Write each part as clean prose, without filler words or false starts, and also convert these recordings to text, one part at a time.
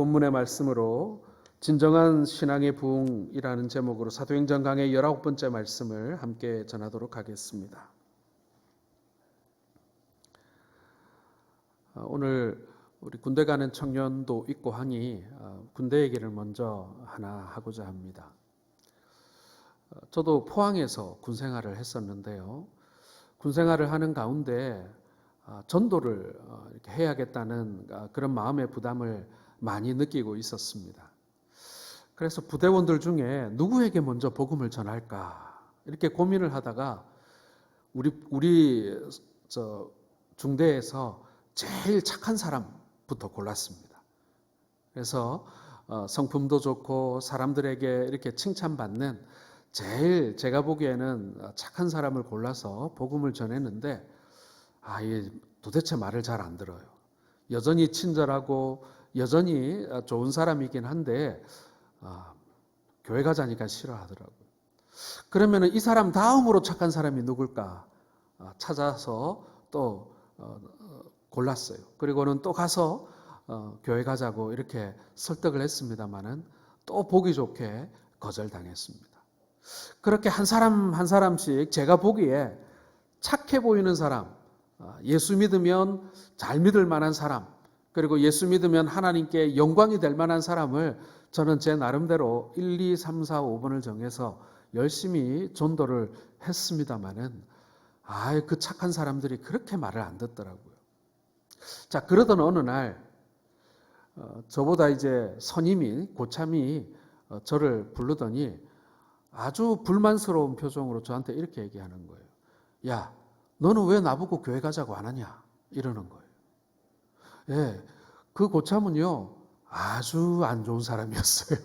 본문의 말씀으로 진정한 신앙의 부흥이라는 제목으로 사도행전 강의 19번째 말씀을 함께 전하도록 하겠습니다. 오늘 우리 군대 가는 청년도 있고 하니 군대 얘기를 먼저 하나 하고자 합니다. 저도 포항에서 군 생활을 했었는데요. 군 생활을 하는 가운데 전도를 이렇게 해야겠다는 그런 마음의 부담을 많이 느끼고 있었습니다. 그래서 부대원들 중에 누구에게 먼저 복음을 전할까 이렇게 고민을 하다가 우리 중대에서 제일 착한 사람부터 골랐습니다. 그래서 성품도 좋고 사람들에게 이렇게 칭찬받는 제일 제가 보기에는 착한 사람을 골라서 복음을 전했는데 얘 도대체 말을 잘 안 들어요. 여전히 친절하고 여전히 좋은 사람이긴 한데 교회 가자니까 싫어하더라고요. 그러면 이 사람 다음으로 착한 사람이 누굴까 찾아서 또 골랐어요. 그리고는 또 가서 교회 가자고 이렇게 설득을 했습니다마는 또 보기 좋게 거절당했습니다. 그렇게 한 사람 한 사람씩 제가 보기에 착해 보이는 사람, 예수 믿으면 잘 믿을 만한 사람, 그리고 예수 믿으면 하나님께 영광이 될 만한 사람을 저는 제 나름대로 1, 2, 3, 4, 5번을 정해서 열심히 전도를 했습니다마는 그 착한 사람들이 그렇게 말을 안 듣더라고요. 자, 그러던 어느 날 저보다 이제 선임이 고참이 저를 부르더니 아주 불만스러운 표정으로 저한테 이렇게 얘기하는 거예요. 야, 너는 왜 나보고 교회 가자고 안 하냐? 이러는 거예요. 예, 그 고참은요 아주 안 좋은 사람이었어요.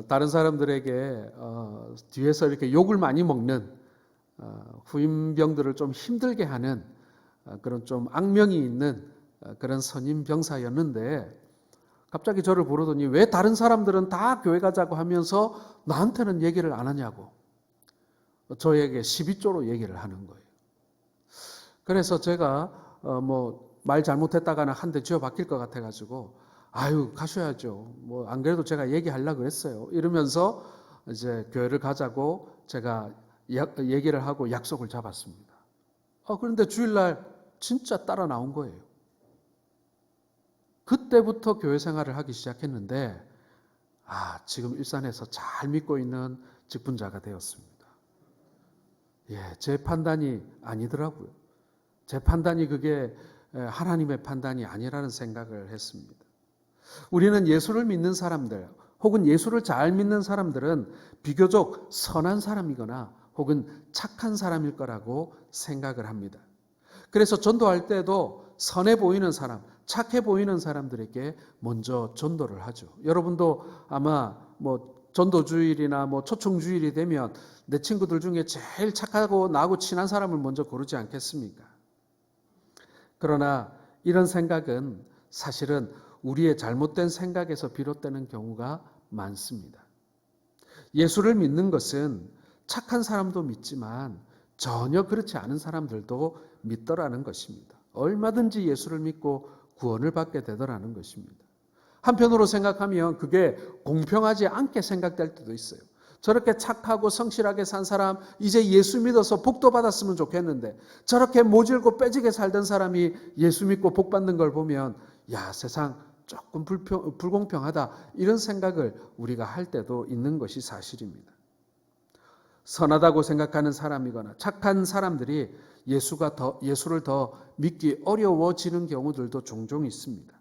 다른 사람들에게 뒤에서 이렇게 욕을 많이 먹는 후임병들을 좀 힘들게 하는 그런 좀 악명이 있는 그런 선임 병사였는데 갑자기 저를 부르더니 왜 다른 사람들은 다 교회 가자고 하면서 나한테는 얘기를 안 하냐고 저에게 12조로 얘기를 하는 거예요. 그래서 제가 말 잘못했다가는 한 대 쥐어 박힐 것 같아가지고 가셔야죠. 안 그래도 제가 얘기하려고 그랬어요. 이러면서 이제 교회를 가자고 제가 얘기를 하고 약속을 잡았습니다. 그런데 주일날 진짜 따라 나온 거예요. 그때부터 교회 생활을 하기 시작했는데 지금 일산에서 잘 믿고 있는 직분자가 되었습니다. 제 판단이 아니더라고요. 제 판단이 그게 하나님의 판단이 아니라는 생각을 했습니다. 우리는 예수를 믿는 사람들 혹은 예수를 잘 믿는 사람들은 비교적 선한 사람이거나 혹은 착한 사람일 거라고 생각을 합니다. 그래서 전도할 때도 선해 보이는 사람, 착해 보이는 사람들에게 먼저 전도를 하죠. 여러분도 아마 전도주일이나 초청주일이 되면 내 친구들 중에 제일 착하고 나하고 친한 사람을 먼저 고르지 않겠습니까? 그러나 이런 생각은 사실은 우리의 잘못된 생각에서 비롯되는 경우가 많습니다. 예수를 믿는 것은 착한 사람도 믿지만 전혀 그렇지 않은 사람들도 믿더라는 것입니다. 얼마든지 예수를 믿고 구원을 받게 되더라는 것입니다. 한편으로 생각하면 그게 공평하지 않게 생각될 때도 있어요. 저렇게 착하고 성실하게 산 사람 이제 예수 믿어서 복도 받았으면 좋겠는데 저렇게 모질고 빼지게 살던 사람이 예수 믿고 복 받는 걸 보면 세상 조금 불공평하다 이런 생각을 우리가 할 때도 있는 것이 사실입니다. 선하다고 생각하는 사람이거나 착한 사람들이 예수를 더 믿기 어려워지는 경우들도 종종 있습니다.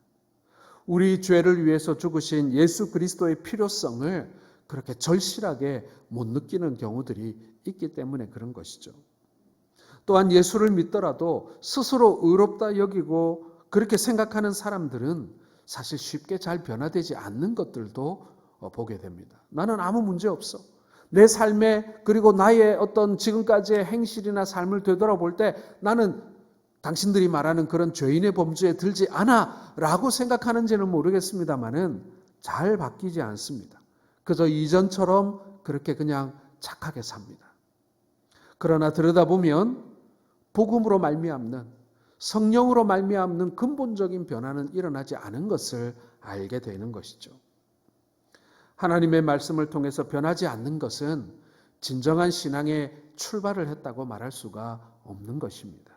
우리 죄를 위해서 죽으신 예수 그리스도의 필요성을 그렇게 절실하게 못 느끼는 경우들이 있기 때문에 그런 것이죠. 또한 예수를 믿더라도 스스로 의롭다 여기고 그렇게 생각하는 사람들은 사실 쉽게 잘 변화되지 않는 것들도 보게 됩니다. 나는 아무 문제 없어. 내 삶에 그리고 나의 어떤 지금까지의 행실이나 삶을 되돌아볼 때 나는 당신들이 말하는 그런 죄인의 범주에 들지 않아 라고 생각하는지는 모르겠습니다만은 잘 바뀌지 않습니다. 그저 이전처럼 그렇게 그냥 착하게 삽니다. 그러나 들여다보면 복음으로 말미암는 성령으로 말미암는 근본적인 변화는 일어나지 않은 것을 알게 되는 것이죠. 하나님의 말씀을 통해서 변하지 않는 것은 진정한 신앙의 출발을 했다고 말할 수가 없는 것입니다.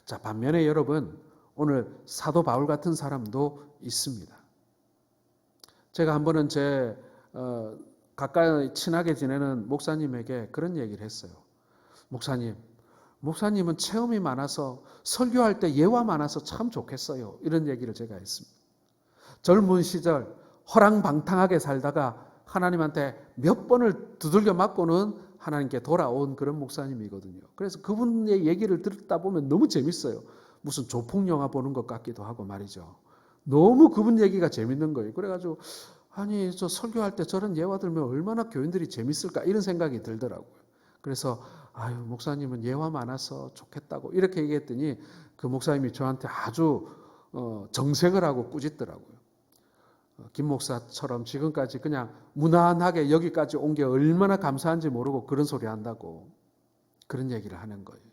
자, 반면에 여러분, 오늘 사도 바울 같은 사람도 있습니다. 제가 한 번은 제 가까이 친하게 지내는 목사님에게 그런 얘기를 했어요. 목사님은 체험이 많아서 설교할 때 예화 많아서 참 좋겠어요. 이런 얘기를 제가 했습니다. 젊은 시절 허랑방탕하게 살다가 하나님한테 몇 번을 두들겨 맞고는 하나님께 돌아온 그런 목사님이거든요. 그래서 그분의 얘기를 듣다 보면 너무 재밌어요. 무슨 조폭 영화 보는 것 같기도 하고 말이죠. 너무 그분 얘기가 재밌는 거예요. 그래가지고 아니 저 설교할 때 저런 예화 들면 얼마나 교인들이 재밌을까 이런 생각이 들더라고요. 그래서 아유 목사님은 예화 많아서 좋겠다고 이렇게 얘기했더니 그 목사님이 저한테 아주 정색을 하고 꾸짖더라고요. 김 목사처럼 지금까지 그냥 무난하게 여기까지 온 게 얼마나 감사한지 모르고 그런 소리 한다고 그런 얘기를 하는 거예요.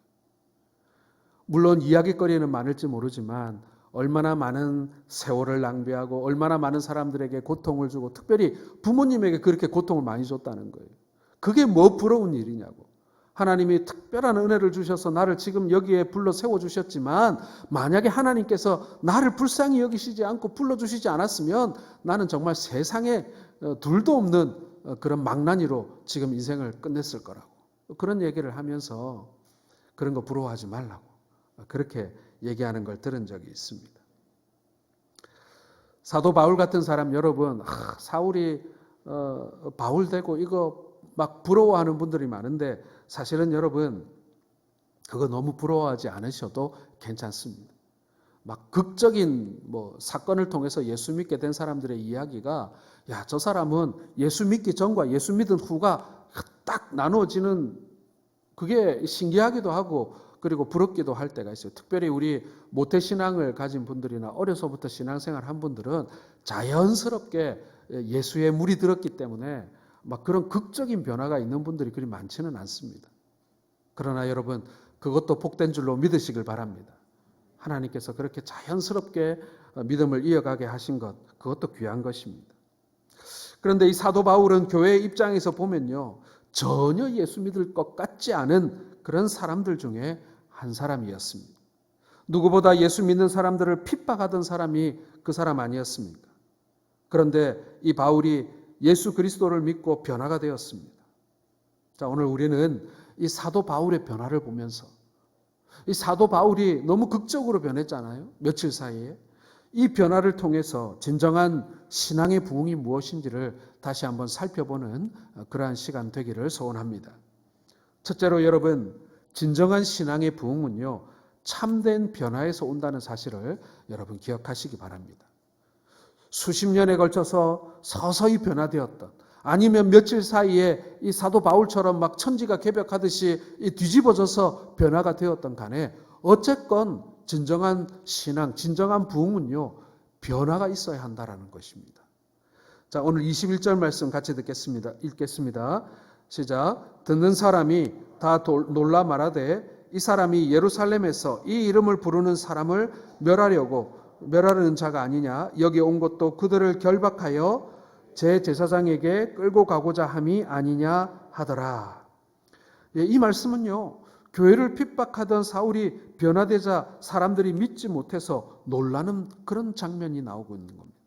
물론 이야기거리는 많을지 모르지만 얼마나 많은 세월을 낭비하고 얼마나 많은 사람들에게 고통을 주고 특별히 부모님에게 그렇게 고통을 많이 줬다는 거예요. 그게 뭐 부러운 일이냐고. 하나님이 특별한 은혜를 주셔서 나를 지금 여기에 불러 세워주셨지만 만약에 하나님께서 나를 불쌍히 여기시지 않고 불러주시지 않았으면 나는 정말 세상에 둘도 없는 그런 망나니로 지금 인생을 끝냈을 거라고. 그런 얘기를 하면서 그런 거 부러워하지 말라고 그렇게 얘기하는 걸 들은 적이 있습니다. 사도 바울 같은 사람 여러분, 사울이 바울 되고 이거 막 부러워하는 분들이 많은데 사실은 여러분 그거 너무 부러워하지 않으셔도 괜찮습니다. 막 극적인 사건을 통해서 예수 믿게 된 사람들의 이야기가 야, 저 사람은 예수 믿기 전과 예수 믿은 후가 딱 나누어지는 그게 신기하기도 하고 그리고 부럽기도 할 때가 있어요. 특별히 우리 모태신앙을 가진 분들이나 어려서부터 신앙생활 한 분들은 자연스럽게 예수의 물이 들었기 때문에 막 그런 극적인 변화가 있는 분들이 그리 많지는 않습니다. 그러나 여러분 그것도 복된 줄로 믿으시길 바랍니다. 하나님께서 그렇게 자연스럽게 믿음을 이어가게 하신 것 그것도 귀한 것입니다. 그런데 이 사도 바울은 교회의 입장에서 보면요 전혀 예수 믿을 것 같지 않은 그런 사람들 중에 한 사람이었습니다. 누구보다 예수 믿는 사람들을 핍박하던 사람이 그 사람 아니었습니까? 그런데 이 바울이 예수 그리스도를 믿고 변화가 되었습니다. 자, 오늘 우리는 이 사도 바울의 변화를 보면서 이 사도 바울이 너무 극적으로 변했잖아요. 며칠 사이에. 이 변화를 통해서 진정한 신앙의 부흥이 무엇인지를 다시 한번 살펴보는 그러한 시간 되기를 소원합니다. 첫째로 여러분, 진정한 신앙의 부흥은요, 참된 변화에서 온다는 사실을 여러분 기억하시기 바랍니다. 수십 년에 걸쳐서 서서히 변화되었던 아니면 며칠 사이에 이 사도 바울처럼 막 천지가 개벽하듯이 뒤집어져서 변화가 되었던 간에 어쨌건 진정한 신앙, 진정한 부흥은요, 변화가 있어야 한다라는 것입니다. 자, 오늘 21절 말씀 같이 읽겠습니다. 시작. 듣는 사람이 다 놀라 말하되 이 사람이 예루살렘에서 이 이름을 부르는 사람을 멸하려는 자가 아니냐. 여기 온 것도 그들을 결박하여 제 제사장에게 끌고 가고자 함이 아니냐 하더라. 이 말씀은요. 교회를 핍박하던 사울이 변화되자 사람들이 믿지 못해서 놀라는 그런 장면이 나오고 있는 겁니다.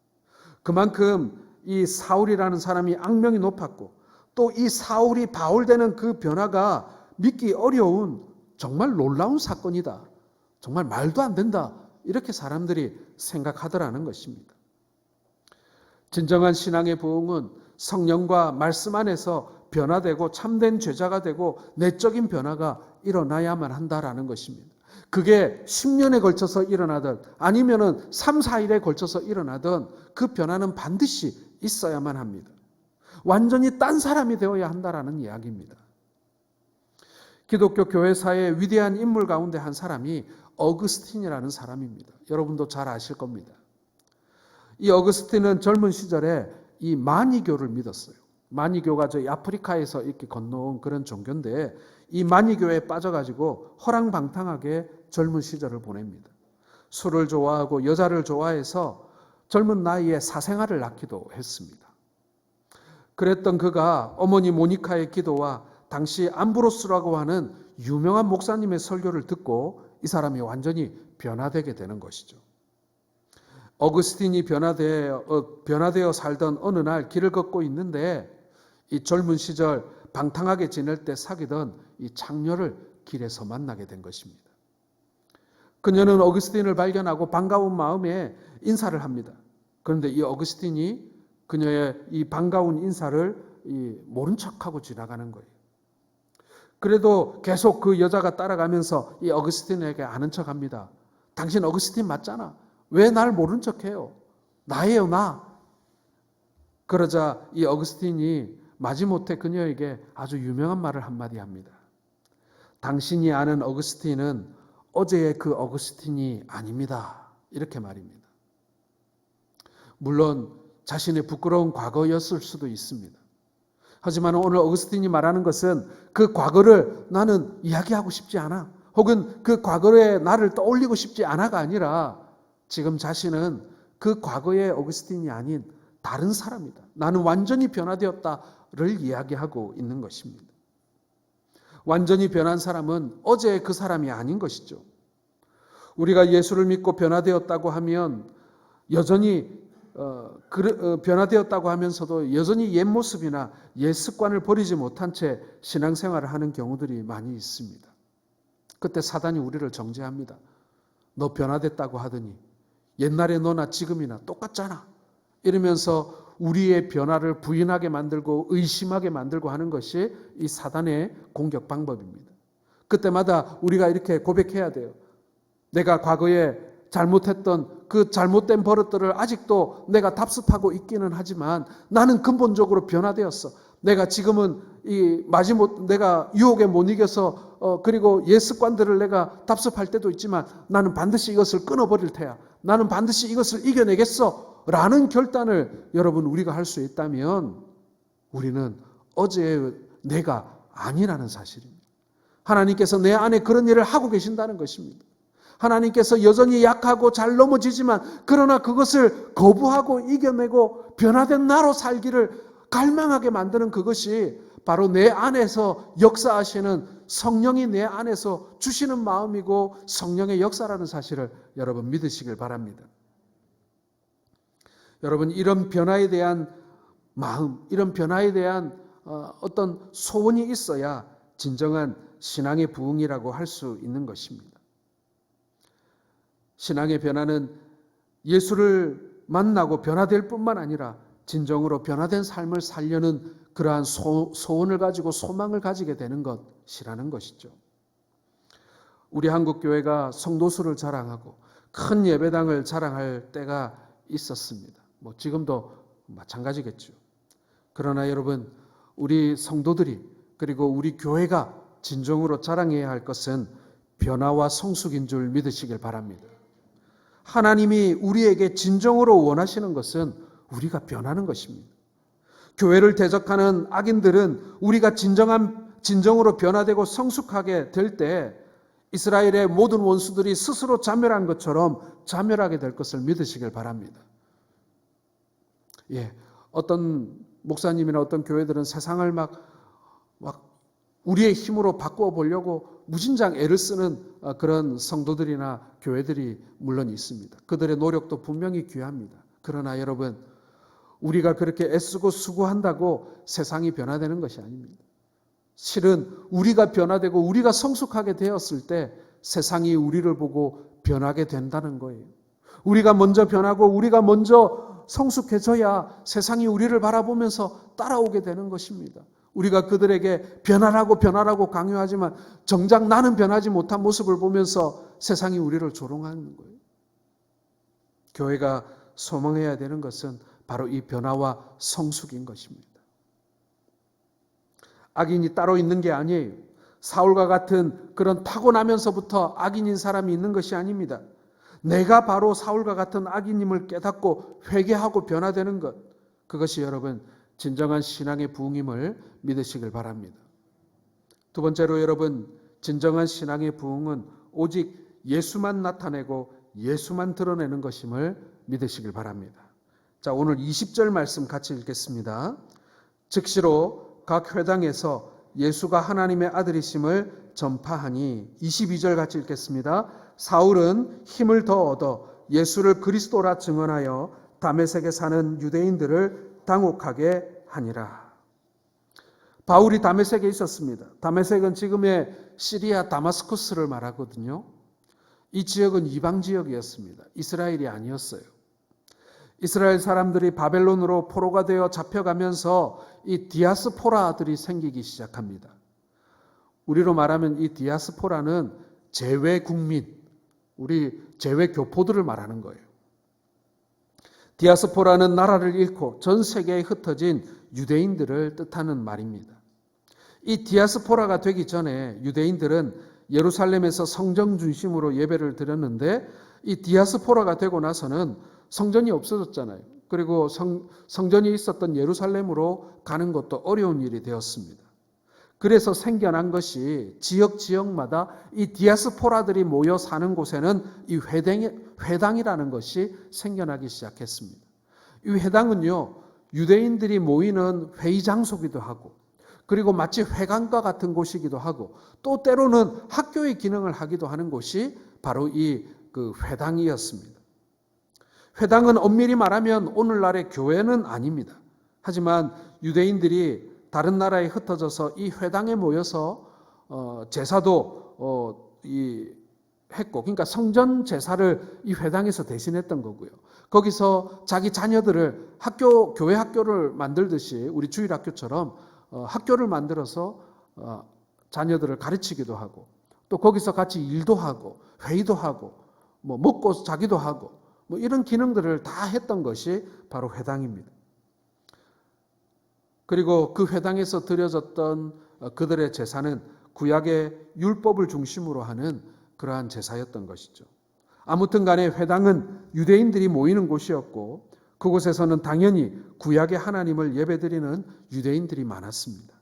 그만큼 이 사울이라는 사람이 악명이 높았고 또 이 사울이 바울되는 그 변화가 믿기 어려운 정말 놀라운 사건이다. 정말 말도 안 된다. 이렇게 사람들이 생각하더라는 것입니다. 진정한 신앙의 부흥은 성령과 말씀 안에서 변화되고 참된 제자가 되고 내적인 변화가 일어나야만 한다라는 것입니다. 그게 10년에 걸쳐서 일어나든 아니면은 3, 4일에 걸쳐서 일어나든 그 변화는 반드시 있어야만 합니다. 완전히 딴 사람이 되어야 한다라는 이야기입니다. 기독교 교회사의 위대한 인물 가운데 한 사람이 어거스틴이라는 사람입니다. 여러분도 잘 아실 겁니다. 이 어거스틴은 젊은 시절에 이 마니교를 믿었어요. 마니교가 저희 아프리카에서 이렇게 건너온 그런 종교인데 이 마니교에 빠져가지고 허랑방탕하게 젊은 시절을 보냅니다. 술을 좋아하고 여자를 좋아해서 젊은 나이에 사생아를 낳기도 했습니다. 그랬던 그가 어머니 모니카의 기도와 당시 암브로스라고 하는 유명한 목사님의 설교를 듣고 이 사람이 완전히 변화되게 되는 것이죠. 어거스틴이 변화되어 살던 어느 날 길을 걷고 있는데 이 젊은 시절 방탕하게 지낼 때 사귀던 이 창녀를 길에서 만나게 된 것입니다. 그녀는 어거스틴을 발견하고 반가운 마음에 인사를 합니다. 그런데 이 어거스틴이 그녀의 이 반가운 인사를 모른 척하고 지나가는 거예요. 그래도 계속 그 여자가 따라가면서 이 어거스틴에게 아는 척합니다. 당신 어거스틴 맞잖아. 왜 날 모른 척해요? 나예요, 나. 그러자 이 어거스틴이 마지못해 그녀에게 아주 유명한 말을 한마디 합니다. 당신이 아는 어거스틴은 어제의 그 어거스틴이 아닙니다. 이렇게 말입니다. 물론 자신의 부끄러운 과거였을 수도 있습니다. 하지만 오늘 어거스틴이 말하는 것은 그 과거를 나는 이야기하고 싶지 않아. 혹은 그 과거의 나를 떠올리고 싶지 않아가 아니라 지금 자신은 그 과거의 어거스틴이 아닌 다른 사람이다. 나는 완전히 변화되었다를 이야기하고 있는 것입니다. 완전히 변한 사람은 어제의 그 사람이 아닌 것이죠. 우리가 예수를 믿고 변화되었다고 하면 여전히 변화되었다고 하면서도 여전히 옛 모습이나 옛 습관을 버리지 못한 채 신앙생활을 하는 경우들이 많이 있습니다. 그때 사단이 우리를 정죄합니다. 너 변화됐다고 하더니 옛날에 너나 지금이나 똑같잖아. 이러면서 우리의 변화를 부인하게 만들고 의심하게 만들고 하는 것이 이 사단의 공격 방법입니다. 그때마다 우리가 이렇게 고백해야 돼요. 내가 과거에 잘못했던 그 잘못된 버릇들을 아직도 내가 답습하고 있기는 하지만 나는 근본적으로 변화되었어. 내가 지금은 내가 유혹에 못 이겨서 그리고 옛 습관들을 내가 답습할 때도 있지만 나는 반드시 이것을 끊어버릴 테야. 나는 반드시 이것을 이겨내겠어. 라는 결단을 여러분 우리가 할 수 있다면 우리는 어제의 내가 아니라는 사실입니다. 하나님께서 내 안에 그런 일을 하고 계신다는 것입니다. 하나님께서 여전히 약하고 잘 넘어지지만 그러나 그것을 거부하고 이겨내고 변화된 나로 살기를 갈망하게 만드는 그것이 바로 내 안에서 역사하시는 성령이 내 안에서 주시는 마음이고 성령의 역사라는 사실을 여러분 믿으시길 바랍니다. 여러분 이런 변화에 대한 마음, 이런 변화에 대한 어떤 소원이 있어야 진정한 신앙의 부흥이라고 할 수 있는 것입니다. 신앙의 변화는 예수를 만나고 변화될 뿐만 아니라 진정으로 변화된 삶을 살려는 그러한 소원을 가지고 소망을 가지게 되는 것이라는 것이죠. 우리 한국교회가 성도수를 자랑하고 큰 예배당을 자랑할 때가 있었습니다. 지금도 마찬가지겠죠. 그러나 여러분, 우리 성도들이 그리고 우리 교회가 진정으로 자랑해야 할 것은 변화와 성숙인 줄 믿으시길 바랍니다. 하나님이 우리에게 진정으로 원하시는 것은 우리가 변하는 것입니다. 교회를 대적하는 악인들은 우리가 진정으로 변화되고 성숙하게 될 때 이스라엘의 모든 원수들이 스스로 자멸한 것처럼 자멸하게 될 것을 믿으시길 바랍니다. 어떤 목사님이나 어떤 교회들은 세상을 막 우리의 힘으로 바꾸어 보려고 무진장 애를 쓰는 그런 성도들이나 교회들이 물론 있습니다. 그들의 노력도 분명히 귀합니다. 그러나 여러분, 우리가 그렇게 애쓰고 수고한다고 세상이 변화되는 것이 아닙니다. 실은 우리가 변화되고 우리가 성숙하게 되었을 때 세상이 우리를 보고 변하게 된다는 거예요. 우리가 먼저 변하고 우리가 먼저 성숙해져야 세상이 우리를 바라보면서 따라오게 되는 것입니다. 우리가 그들에게 변하라고 강요하지만 정작 나는 변하지 못한 모습을 보면서 세상이 우리를 조롱하는 거예요. 교회가 소망해야 되는 것은 바로 이 변화와 성숙인 것입니다. 악인이 따로 있는 게 아니에요. 사울과 같은 그런 타고나면서부터 악인인 사람이 있는 것이 아닙니다. 내가 바로 사울과 같은 악인임을 깨닫고 회개하고 변화되는 것, 그것이 여러분 진정한 신앙의 부흥임을 믿으시길 바랍니다. 두 번째로 여러분, 진정한 신앙의 부흥은 오직 예수만 나타내고 예수만 드러내는 것임을 믿으시길 바랍니다. 자, 오늘 20절 말씀 같이 읽겠습니다. 즉시로 각 회당에서 예수가 하나님의 아들이심을 전파하니 22절 같이 읽겠습니다. 사울은 힘을 더 얻어 예수를 그리스도라 증언하여 다메섹에 사는 유대인들을 당혹하게 하니라. 바울이 다메섹에 있었습니다. 다메섹은 지금의 시리아 다마스쿠스를 말하거든요. 이 지역은 이방 지역이었습니다. 이스라엘이 아니었어요. 이스라엘 사람들이 바벨론으로 포로가 되어 잡혀가면서 이 디아스포라들이 생기기 시작합니다. 우리로 말하면 이 디아스포라는 재외국민, 우리 재외교포들을 말하는 거예요. 디아스포라는 나라를 잃고 전 세계에 흩어진 유대인들을 뜻하는 말입니다. 이 디아스포라가 되기 전에 유대인들은 예루살렘에서 성전 중심으로 예배를 드렸는데 이 디아스포라가 되고 나서는 성전이 없어졌잖아요. 그리고 성전이 있었던 예루살렘으로 가는 것도 어려운 일이 되었습니다. 그래서 생겨난 것이 지역마다 이 디아스포라들이 모여 사는 곳에는 이 회당이라는 것이 생겨나기 시작했습니다. 이 회당은요, 유대인들이 모이는 회의 장소기도 하고, 그리고 마치 회관과 같은 곳이기도 하고, 또 때로는 학교의 기능을 하기도 하는 곳이 바로 이 회당이었습니다. 회당은 엄밀히 말하면 오늘날의 교회는 아닙니다. 하지만 유대인들이 다른 나라에 흩어져서 이 회당에 모여서 제사도 했고, 그러니까 성전 제사를 이 회당에서 대신했던 거고요. 거기서 자기 자녀들을 교회 학교를 만들듯이 우리 주일학교처럼 학교를 만들어서 자녀들을 가르치기도 하고, 또 거기서 같이 일도 하고 회의도 하고 뭐 먹고 자기도 하고 뭐 이런 기능들을 다 했던 것이 바로 회당입니다. 그리고 그 회당에서 드려졌던 그들의 제사는 구약의 율법을 중심으로 하는 그러한 제사였던 것이죠. 아무튼 간에 회당은 유대인들이 모이는 곳이었고, 그곳에서는 당연히 구약의 하나님을 예배드리는 유대인들이 많았습니다.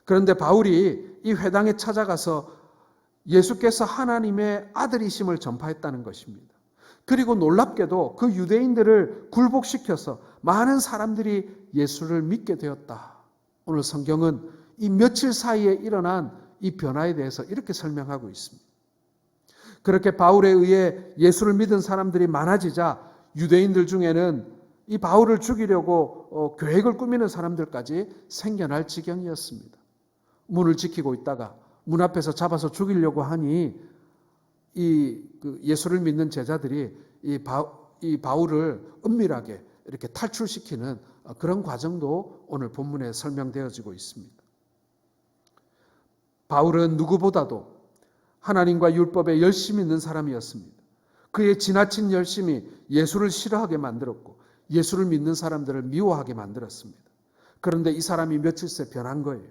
그런데 바울이 이 회당에 찾아가서 예수께서 하나님의 아들이심을 전파했다는 것입니다. 그리고 놀랍게도 그 유대인들을 굴복시켜서 많은 사람들이 예수를 믿게 되었다. 오늘 성경은 이 며칠 사이에 일어난 이 변화에 대해서 이렇게 설명하고 있습니다. 그렇게 바울에 의해 예수를 믿은 사람들이 많아지자 유대인들 중에는 이 바울을 죽이려고 계획을 꾸미는 사람들까지 생겨날 지경이었습니다. 문을 지키고 있다가 문 앞에서 잡아서 죽이려고 하니 예수를 믿는 제자들이 이 바울을 은밀하게 이렇게 탈출시키는 그런 과정도 오늘 본문에 설명되어지고 있습니다. 바울은 누구보다도 하나님과 율법에 열심히 있는 사람이었습니다. 그의 지나친 열심이 예수를 싫어하게 만들었고 예수를 믿는 사람들을 미워하게 만들었습니다. 그런데 이 사람이 며칠 새 변한 거예요.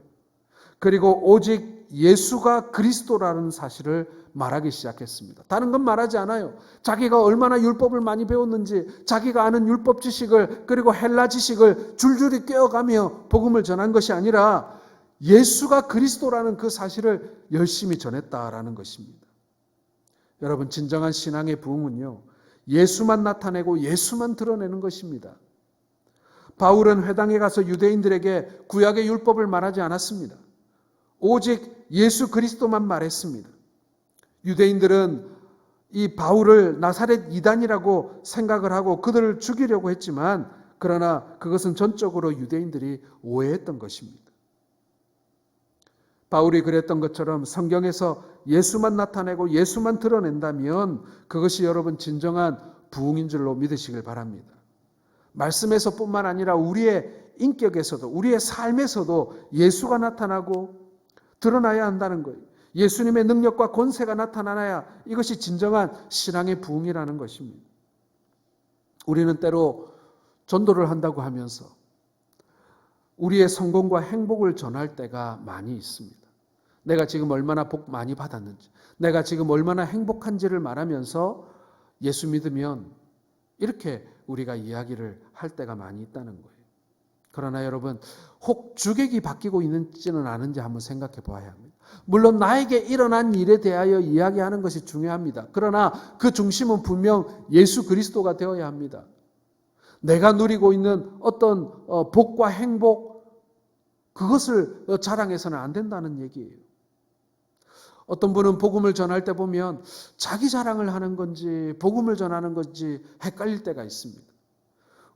그리고 오직 예수가 그리스도라는 사실을 말하기 시작했습니다. 다른 건 말하지 않아요. 자기가 얼마나 율법을 많이 배웠는지, 자기가 아는 율법 지식을, 그리고 헬라 지식을 줄줄이 꿰어가며 복음을 전한 것이 아니라 예수가 그리스도라는 그 사실을 열심히 전했다라는 것입니다. 여러분, 진정한 신앙의 부흥은요, 예수만 나타내고 예수만 드러내는 것입니다. 바울은 회당에 가서 유대인들에게 구약의 율법을 말하지 않았습니다. 오직 예수 그리스도만 말했습니다. 유대인들은 이 바울을 나사렛 이단이라고 생각을 하고 그들을 죽이려고 했지만, 그러나 그것은 전적으로 유대인들이 오해했던 것입니다. 바울이 그랬던 것처럼 성경에서 예수만 나타내고 예수만 드러낸다면 그것이 여러분 진정한 부흥인 줄로 믿으시길 바랍니다. 말씀에서뿐만 아니라 우리의 인격에서도, 우리의 삶에서도 예수가 나타나고 드러나야 한다는 거예요. 예수님의 능력과 권세가 나타나야 이것이 진정한 신앙의 부흥이라는 것입니다. 우리는 때로 전도를 한다고 하면서 우리의 성공과 행복을 전할 때가 많이 있습니다. 내가 지금 얼마나 복 많이 받았는지, 내가 지금 얼마나 행복한지를 말하면서 예수 믿으면 이렇게 우리가 이야기를 할 때가 많이 있다는 거예요. 그러나 여러분, 혹 주객이 바뀌고 있는지는 아는지 한번 생각해 보아야 합니다. 물론 나에게 일어난 일에 대하여 이야기하는 것이 중요합니다. 그러나 그 중심은 분명 예수 그리스도가 되어야 합니다. 내가 누리고 있는 어떤 복과 행복, 그것을 자랑해서는 안 된다는 얘기예요. 어떤 분은 복음을 전할 때 보면 자기 자랑을 하는 건지 복음을 전하는 건지 헷갈릴 때가 있습니다.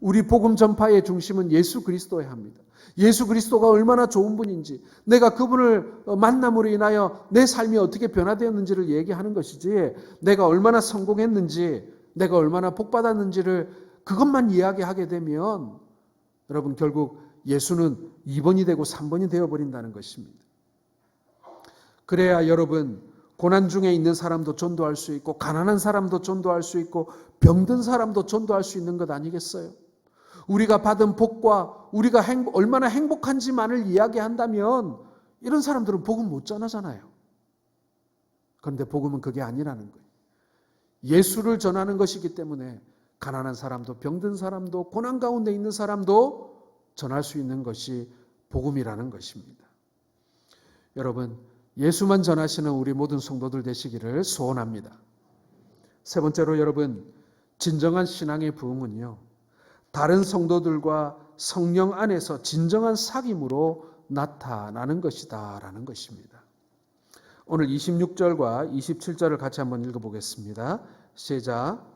우리 복음 전파의 중심은 예수 그리스도여야 합니다. 예수 그리스도가 얼마나 좋은 분인지, 내가 그분을 만남으로 인하여 내 삶이 어떻게 변화되었는지를 얘기하는 것이지, 내가 얼마나 성공했는지, 내가 얼마나 복받았는지를 그것만 이야기하게 되면 여러분 결국 예수는 2번이 되고 3번이 되어버린다는 것입니다. 그래야 여러분 고난 중에 있는 사람도 전도할 수 있고 가난한 사람도 전도할 수 있고 병든 사람도 전도할 수 있는 것 아니겠어요? 우리가 받은 복과 우리가 얼마나 행복한지만을 이야기한다면 이런 사람들은 복음 못 전하잖아요. 그런데 복음은 그게 아니라는 거예요. 예수를 전하는 것이기 때문에 가난한 사람도 병든 사람도 고난 가운데 있는 사람도 전할 수 있는 것이 복음이라는 것입니다. 여러분, 예수만 전하시는 우리 모든 성도들 되시기를 소원합니다. 세 번째로 여러분, 진정한 신앙의 부흥은요, 다른 성도들과 성령 안에서 진정한 사귐으로 나타나는 것이다라는 것입니다. 오늘 26절과 27절을 같이 한번 읽어보겠습니다. 시작.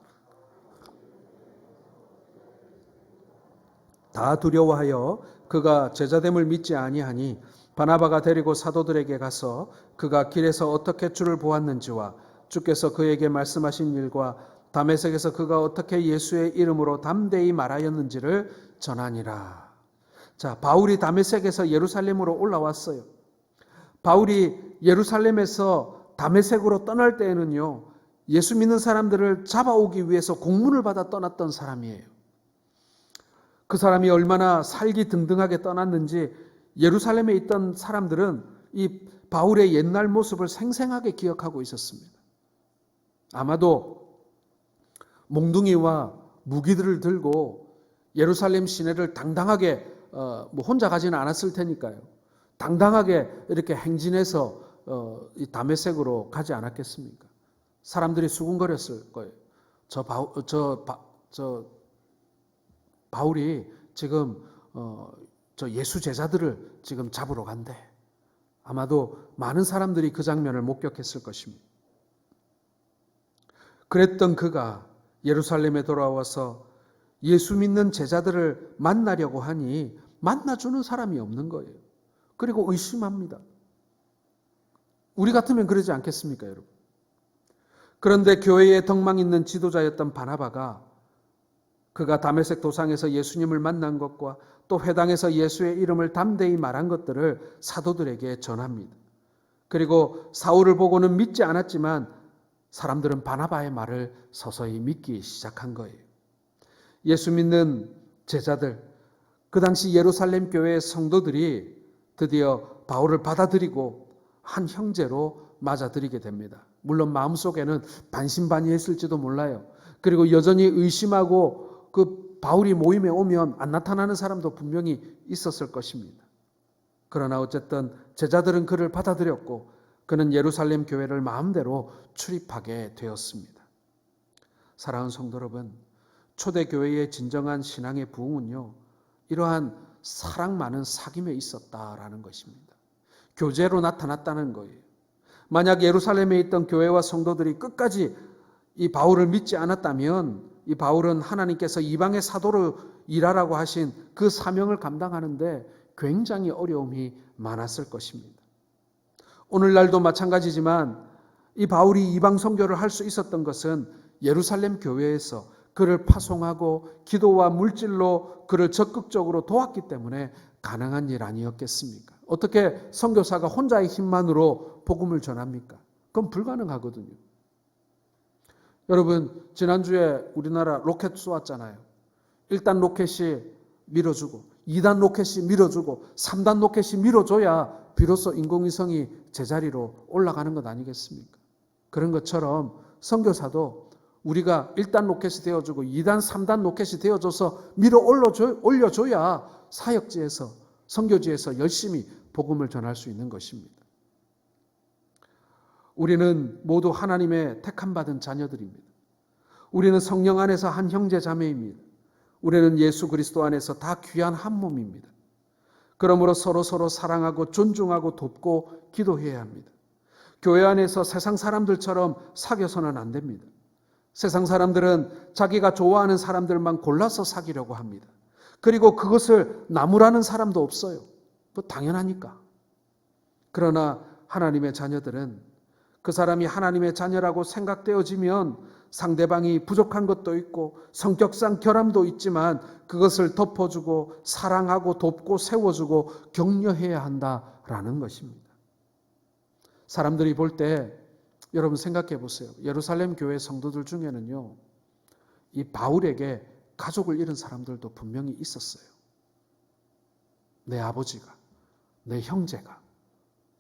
다 두려워하여 그가 제자됨을 믿지 아니하니 바나바가 데리고 사도들에게 가서 그가 길에서 어떻게 주를 보았는지와 주께서 그에게 말씀하신 일과 다메섹에서 그가 어떻게 예수의 이름으로 담대히 말하였는지를 전하니라. 자, 바울이 다메섹에서 예루살렘으로 올라왔어요. 바울이 예루살렘에서 다메섹으로 떠날 때에는요, 예수 믿는 사람들을 잡아오기 위해서 공문을 받아 떠났던 사람이에요. 그 사람이 얼마나 살기 등등하게 떠났는지 예루살렘에 있던 사람들은 이 바울의 옛날 모습을 생생하게 기억하고 있었습니다. 아마도 몽둥이와 무기들을 들고 예루살렘 시내를 당당하게 혼자 가지는 않았을 테니까요. 당당하게 이렇게 행진해서 이 다메섹으로 가지 않았겠습니까? 사람들이 수군거렸을 거예요. 바울이 지금 저 예수 제자들을 지금 잡으러 간대. 아마도 많은 사람들이 그 장면을 목격했을 것입니다. 그랬던 그가 예루살렘에 돌아와서 예수 믿는 제자들을 만나려고 하니 만나주는 사람이 없는 거예요. 그리고 의심합니다. 우리 같으면 그러지 않겠습니까, 여러분? 그런데 교회에 덕망 있는 지도자였던 바나바가 그가 다메섹 도상에서 예수님을 만난 것과 또 회당에서 예수의 이름을 담대히 말한 것들을 사도들에게 전합니다. 그리고 사울을 보고는 믿지 않았지만 사람들은 바나바의 말을 서서히 믿기 시작한 거예요. 예수 믿는 제자들, 그 당시 예루살렘 교회의 성도들이 드디어 바울을 받아들이고 한 형제로 맞아들이게 됩니다. 물론 마음속에는 반신반의했을지도 몰라요. 그리고 여전히 의심하고 그 바울이 모임에 오면 안 나타나는 사람도 분명히 있었을 것입니다. 그러나 어쨌든 제자들은 그를 받아들였고 그는 예루살렘 교회를 마음대로 출입하게 되었습니다. 사랑하는 성도 여러분, 초대교회의 진정한 신앙의 부흥은요, 이러한 사랑 많은 사귐에 있었다라는 것입니다. 교제로 나타났다는 거예요. 만약 예루살렘에 있던 교회와 성도들이 끝까지 이 바울을 믿지 않았다면 이 바울은 하나님께서 이방의 사도로 일하라고 하신 그 사명을 감당하는데 굉장히 어려움이 많았을 것입니다. 오늘날도 마찬가지지만 이 바울이 이방 선교를 할 수 있었던 것은 예루살렘 교회에서 그를 파송하고 기도와 물질로 그를 적극적으로 도왔기 때문에 가능한 일 아니었겠습니까? 어떻게 선교사가 혼자의 힘만으로 복음을 전합니까? 그건 불가능하거든요. 여러분, 지난주에 우리나라 로켓 쏘았잖아요. 1단 로켓이 밀어주고 2단 로켓이 밀어주고 3단 로켓이 밀어줘야 비로소 인공위성이 제자리로 올라가는 것 아니겠습니까? 그런 것처럼 선교사도 우리가 1단 로켓이 되어주고 2단, 3단 로켓이 되어줘서 밀어 올려줘야 사역지에서, 선교지에서 열심히 복음을 전할 수 있는 것입니다. 우리는 모두 하나님의 택함받은 자녀들입니다. 우리는 성령 안에서 한 형제 자매입니다. 우리는 예수 그리스도 안에서 다 귀한 한 몸입니다. 그러므로 서로 사랑하고 존중하고 돕고 기도해야 합니다. 교회 안에서 세상 사람들처럼 사귀어서는 안 됩니다. 세상 사람들은 자기가 좋아하는 사람들만 골라서 사귀려고 합니다. 그리고 그것을 나무라는 사람도 없어요. 당연하니까. 그러나 하나님의 자녀들은 그 사람이 하나님의 자녀라고 생각되어지면 상대방이 부족한 것도 있고 성격상 결함도 있지만 그것을 덮어주고 사랑하고 돕고 세워주고 격려해야 한다라는 것입니다. 사람들이 볼 때 여러분 생각해 보세요. 예루살렘 교회 성도들 중에는요, 이 바울에게 가족을 잃은 사람들도 분명히 있었어요. 내 아버지가, 내 형제가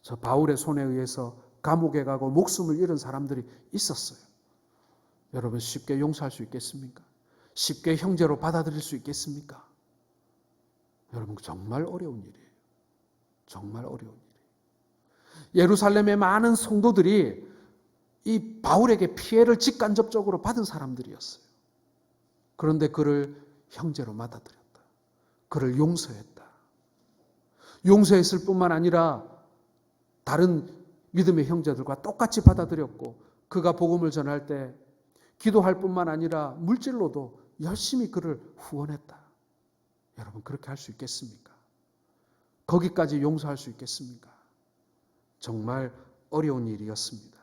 저 바울의 손에 의해서 감옥에 가고 목숨을 잃은 사람들이 있었어요. 여러분 쉽게 용서할 수 있겠습니까? 쉽게 형제로 받아들일 수 있겠습니까? 여러분 정말 어려운 일이에요. 정말 어려운 일이에요. 예루살렘의 많은 성도들이 이 바울에게 피해를 직간접적으로 받은 사람들이었어요. 그런데 그를 형제로 받아들였다. 그를 용서했다. 용서했을 뿐만 아니라 다른 믿음의 형제들과 똑같이 받아들였고 그가 복음을 전할 때 기도할 뿐만 아니라 물질로도 열심히 그를 후원했다. 여러분 그렇게 할 수 있겠습니까? 거기까지 용서할 수 있겠습니까? 정말 어려운 일이었습니다.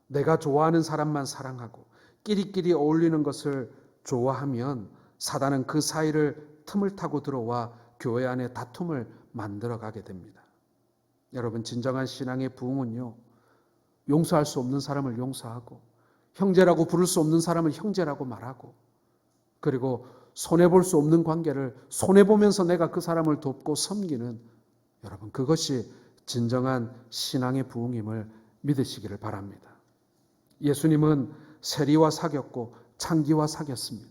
내가 좋아하는 사람만 사랑하고 끼리끼리 어울리는 것을 좋아하면 사단은 그 사이를 틈을 타고 들어와 교회 안에 다툼을 만들어가게 됩니다. 여러분 진정한 신앙의 부흥은요, 용서할 수 없는 사람을 용서하고 형제라고 부를 수 없는 사람을 형제라고 말하고 그리고 손해볼 수 없는 관계를 손해보면서 내가 그 사람을 돕고 섬기는, 여러분 그것이 진정한 신앙의 부흥임을 믿으시기를 바랍니다. 예수님은 세리와 사귀었고 창기와 사귀었습니다.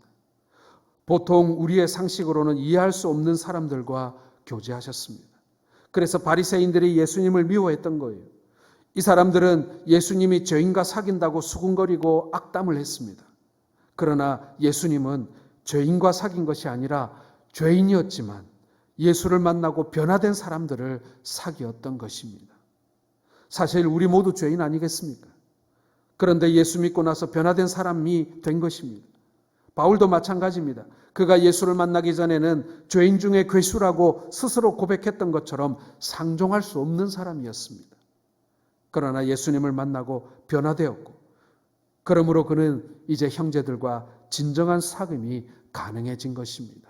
보통 우리의 상식으로는 이해할 수 없는 사람들과 교제하셨습니다. 그래서 바리새인들이 예수님을 미워했던 거예요. 이 사람들은 예수님이 죄인과 사귄다고 수군거리고 악담을 했습니다. 그러나 예수님은 죄인과 사귄 것이 아니라 죄인이었지만 예수를 만나고 변화된 사람들을 사귀었던 것입니다. 사실 우리 모두 죄인 아니겠습니까? 그런데 예수 믿고 나서 변화된 사람이 된 것입니다. 바울도 마찬가지입니다. 그가 예수를 만나기 전에는 죄인 중에 괴수라고 스스로 고백했던 것처럼 상종할 수 없는 사람이었습니다. 그러나 예수님을 만나고 변화되었고 그러므로 그는 이제 형제들과 진정한 사귐이 가능해진 것입니다.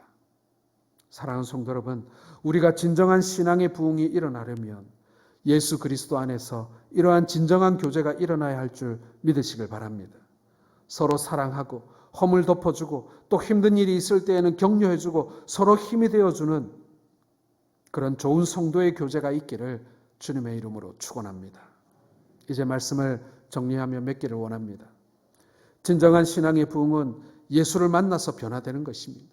사랑하는 성도 여러분, 우리가 진정한 신앙의 부흥이 일어나려면 예수 그리스도 안에서 이러한 진정한 교제가 일어나야 할 줄 믿으시길 바랍니다. 서로 사랑하고 허물 덮어주고 또 힘든 일이 있을 때에는 격려해주고 서로 힘이 되어주는 그런 좋은 성도의 교제가 있기를 주님의 이름으로 축원합니다. 이제 말씀을 정리하며 맺기를 원합니다. 진정한 신앙의 부흥은 예수를 만나서 변화되는 것입니다.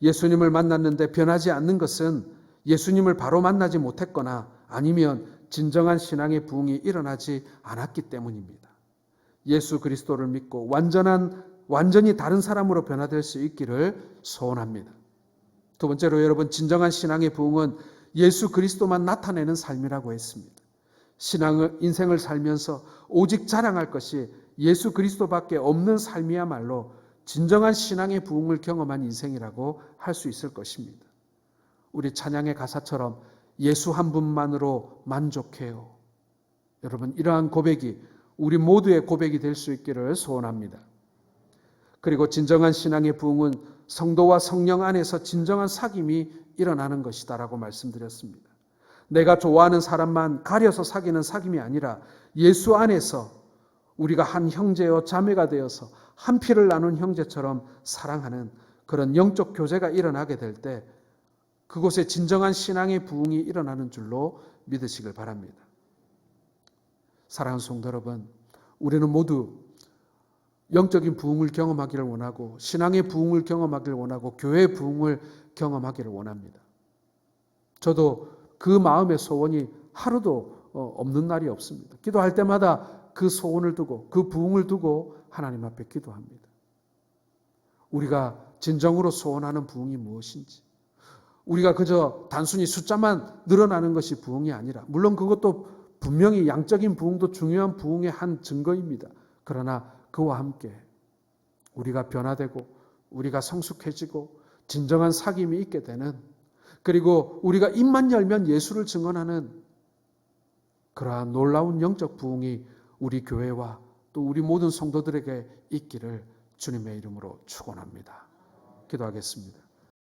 예수님을 만났는데 변하지 않는 것은 예수님을 바로 만나지 못했거나 아니면 진정한 신앙의 부흥이 일어나지 않았기 때문입니다. 예수 그리스도를 믿고 완전히 다른 사람으로 변화될 수 있기를 소원합니다. 두 번째로 여러분, 진정한 신앙의 부흥은 예수 그리스도만 나타내는 삶이라고 했습니다. 인생을 살면서 오직 자랑할 것이 예수 그리스도밖에 없는 삶이야말로 진정한 신앙의 부흥을 경험한 인생이라고 할 수 있을 것입니다. 우리 찬양의 가사처럼 예수 한 분만으로 만족해요. 여러분 이러한 고백이 우리 모두의 고백이 될 수 있기를 소원합니다. 그리고 진정한 신앙의 부흥은 성도와 성령 안에서 진정한 사귐이 일어나는 것이다라고 말씀드렸습니다. 내가 좋아하는 사람만 가려서 사귀는 사귐이 아니라 예수 안에서 우리가 한 형제여 자매가 되어서 한 피를 나눈 형제처럼 사랑하는 그런 영적 교제가 일어나게 될 때 그곳에 진정한 신앙의 부흥이 일어나는 줄로 믿으시길 바랍니다. 사랑하는 성도 여러분, 우리는 모두 영적인 부흥을 경험하기를 원하고 신앙의 부흥을 경험하기를 원하고 교회의 부흥을 경험하기를 원합니다. 저도 그 마음의 소원이 하루도 없는 날이 없습니다. 기도할 때마다 그 소원을 두고 그 부흥을 두고 하나님 앞에 기도합니다. 우리가 진정으로 소원하는 부흥이 무엇인지, 우리가 그저 단순히 숫자만 늘어나는 것이 부흥이 아니라, 물론 그것도 분명히 양적인 부흥도 중요한 부흥의 한 증거입니다. 그러나 그와 함께 우리가 변화되고 우리가 성숙해지고 진정한 사귐이 있게 되는, 그리고 우리가 입만 열면 예수를 증언하는 그러한 놀라운 영적 부흥이 우리 교회와 또 우리 모든 성도들에게 있기를 주님의 이름으로 축원합니다. 기도하겠습니다.